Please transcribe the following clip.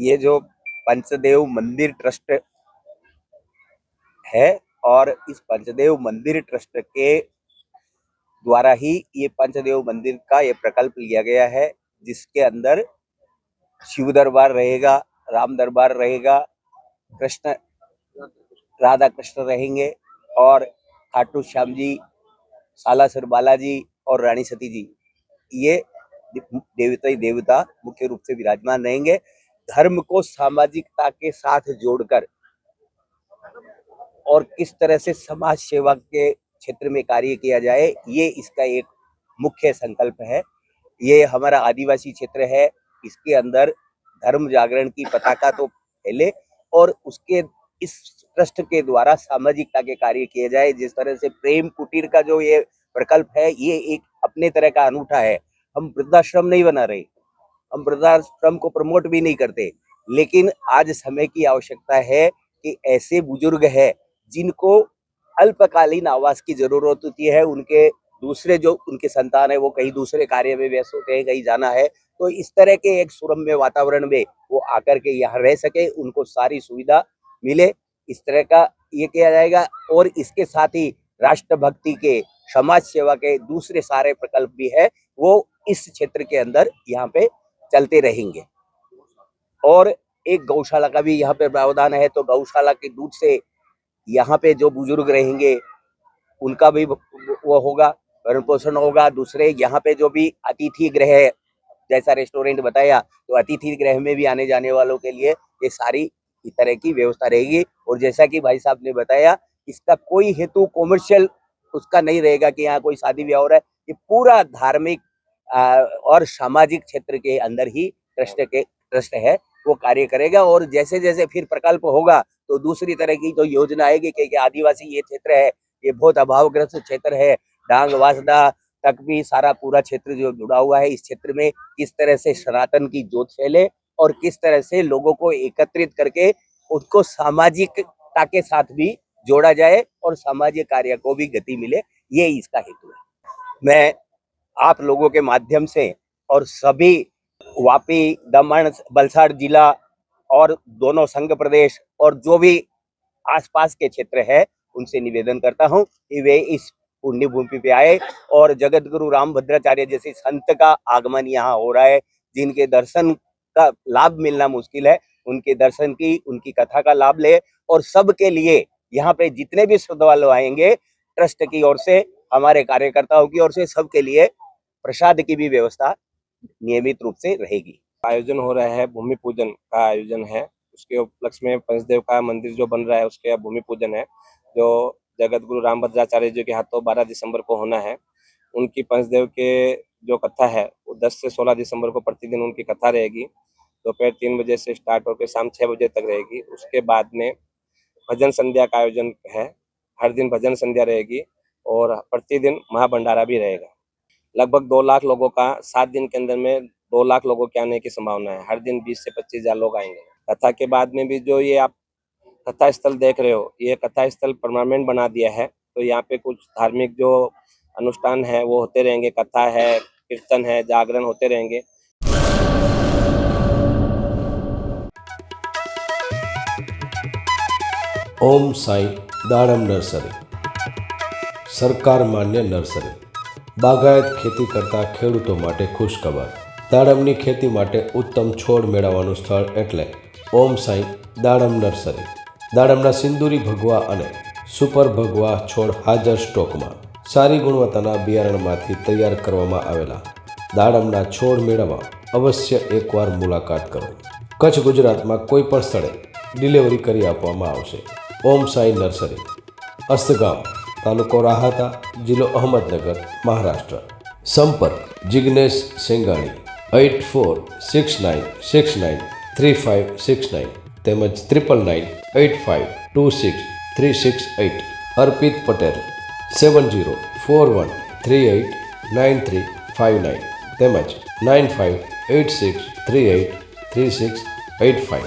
ये जो पंचदेव मंदिर ट्रस्ट है और इस पंचदेव मंदिर ट्रस्ट के द्वारा ही ये पंचदेव मंदिर का ये प्रकल्प लिया गया है, जिसके अंदर शिव दरबार रहेगा, राम दरबार रहेगा, कृष्ण राधा कृष्ण रहेंगे और खाटू श्याम जी, सालासर बालाजी और रानी सती जी, ये देवता देवता मुख्य रूप से विराजमान रहेंगे। धर्म को सामाजिकता के साथ जोड़कर और किस तरह से समाज सेवा के क्षेत्र में कार्य किया जाए, ये इसका एक मुख्य संकल्प है। ये हमारा आदिवासी क्षेत्र है, इसके अंदर धर्म जागरण की पताका तो फैले और उसके इस ट्रस्ट के द्वारा सामाजिकता के कार्य किए जाए। जिस तरह से प्रेम कुटीर का जो ये प्रकल्प है, ये एक अपने तरह का अनूठा है। हम वृद्धाश्रम नहीं बना रहे, हम वृद्धाश्रम को प्रमोट भी नहीं करते, लेकिन आज समय की आवश्यकता है कि ऐसे बुजुर्ग हैं जिनको अल्पकालीन आवास की जरूरत होती है, उनके दूसरे जो उनके संतान है वो कहीं दूसरे कार्य में व्यस्त होते हैं, कहीं जाना है, तो इस तरह के एक सुरम्य वातावरण में वो आकर के यहाँ रह सके, उनको सारी सुविधा मिले, इस तरह का ये किया जाएगा। और इसके साथ ही राष्ट्रभक्ति के, समाज सेवा के दूसरे सारे प्रकल्प भी है, वो इस क्षेत्र के अंदर यहाँ पे चलते रहेंगे। और एक गौशाला का भी यहाँ पे प्रावधान है, तो गौशाला के दूध से यहाँ पे जो बुजुर्ग रहेंगे उनका भी वो होगा, भरण पोषण होगा। दूसरे यहाँ पे जो भी अतिथि गृह है, जैसा रेस्टोरेंट बताया, तो अतिथि गृह में भी आने जाने वालों के लिए ये सारी इस तरह की व्यवस्था रहेगी। और जैसा कि भाई साहब ने बताया, इसका कोई हेतु कॉमर्शियल उसका नहीं रहेगा कि यहाँ कोई शादी ब्याह हो रहा है। ये पूरा धार्मिक और सामाजिक क्षेत्र के अंदर ही ट्रस्ट है, वो कार्य करेगा। और जैसे जैसे फिर प्रकल्प होगा तो दूसरी तरह की जो योजना आएगी कि आदिवासी ये क्षेत्र है, ये बहुत अभावग्रस्त क्षेत्र है, डांग वासदा तक भी सारा पूरा क्षेत्र जो जुड़ा हुआ है, इस क्षेत्र में किस तरह से सनातन की ज्योत फैले और किस तरह से लोगों को एकत्रित करके उसको सामाजिकता के साथ भी जोड़ा जाए और सामाजिक कार्य को भी गति मिले, ये इसका हेतु है। मैं आप लोगों के माध्यम से और सभी वापी, दमन, वलसाड़ जिला और दोनों संघ प्रदेश और जो भी आसपास के क्षेत्र है, उनसे निवेदन करता हूं कि वे इस पुण्य भूमि पे आए और जगत गुरु रामभद्राचार्य जैसे संत का आगमन यहाँ हो रहा है, जिनके दर्शन का लाभ मिलना मुश्किल है, उनके दर्शन की, उनकी कथा का लाभ ले। और सबके लिए यहाँ पे जितने भी श्रद्धालु आएंगे, ट्रस्ट की ओर से, हमारे कार्यकर्ताओं की ओर से, सबके लिए प्रसाद की भी व्यवस्था नियमित रूप से रहेगी। आयोजन हो रहा है, भूमि पूजन का आयोजन है। उसके उपलक्ष्य में पंचदेव का मंदिर जो बन रहा है, उसके भूमि पूजन है, जो जगत गुरु रामभद्राचार्य जी के हाथों 12 दिसंबर को होना है। उनकी पंचदेव के जो कथा है वो 10 से 16 दिसंबर को प्रतिदिन उनकी कथा रहेगी। दोपहर 3 बजे से स्टार्ट होकर शाम 6 बजे तक रहेगी। उसके बाद में भजन संध्या का आयोजन है, हर दिन भजन संध्या रहेगी और प्रतिदिन महाभंडारा भी रहेगा। लगभग 2 लाख लोगों का 7 दिन के अंदर में 2 लाख लोगों के आने की संभावना है। हर दिन 20 से 25 हजार लोग आएंगे। कथा के बाद में भी जो ये आप कथा स्थल देख रहे हो, ये कथा स्थल परमानेंट बना दिया है, तो यहाँ पे कुछ धार्मिक जो अनुष्ठान है वो होते रहेंगे, कथा है, कीर्तन है, जागरण होते रहेंगे। ओम साई दाड़म नर्सरी सरकार मान्य नर्सरी બાગાયત ખેતી કરતા ખેડૂતો માટે ખુશખબર। દાડમની ખેતી માટે ઉત્તમ છોડ મેળવવાનું સ્થળ એટલે ઓમ સાઈ દાડમ નર્સરી। દાડમના સિંદૂરી ભગવા અને સુપર ભગવા છોડ હાજર સ્ટોકમાં। સારી ગુણવત્તાના બિયારણમાંથી તૈયાર કરવામાં આવેલા દાડમના છોડ મેળવવા અવશ્ય એકવાર મુલાકાત કરો। કચ્છ ગુજરાતમાં કોઈ પણ સ્થળે ડિલિવરી કરી આપવામાં આવશે। ઓમ સાઈ નર્સરી, અસ્તગામ, तालुको राहाता, जिलो अहमदनगर, महाराष्ट्र। संपर्क जिग्नेश सेंगाणी 8469693569 તેમજ 999525263668। अर्पित पटेल 7041389359 તેમજ 9586383685।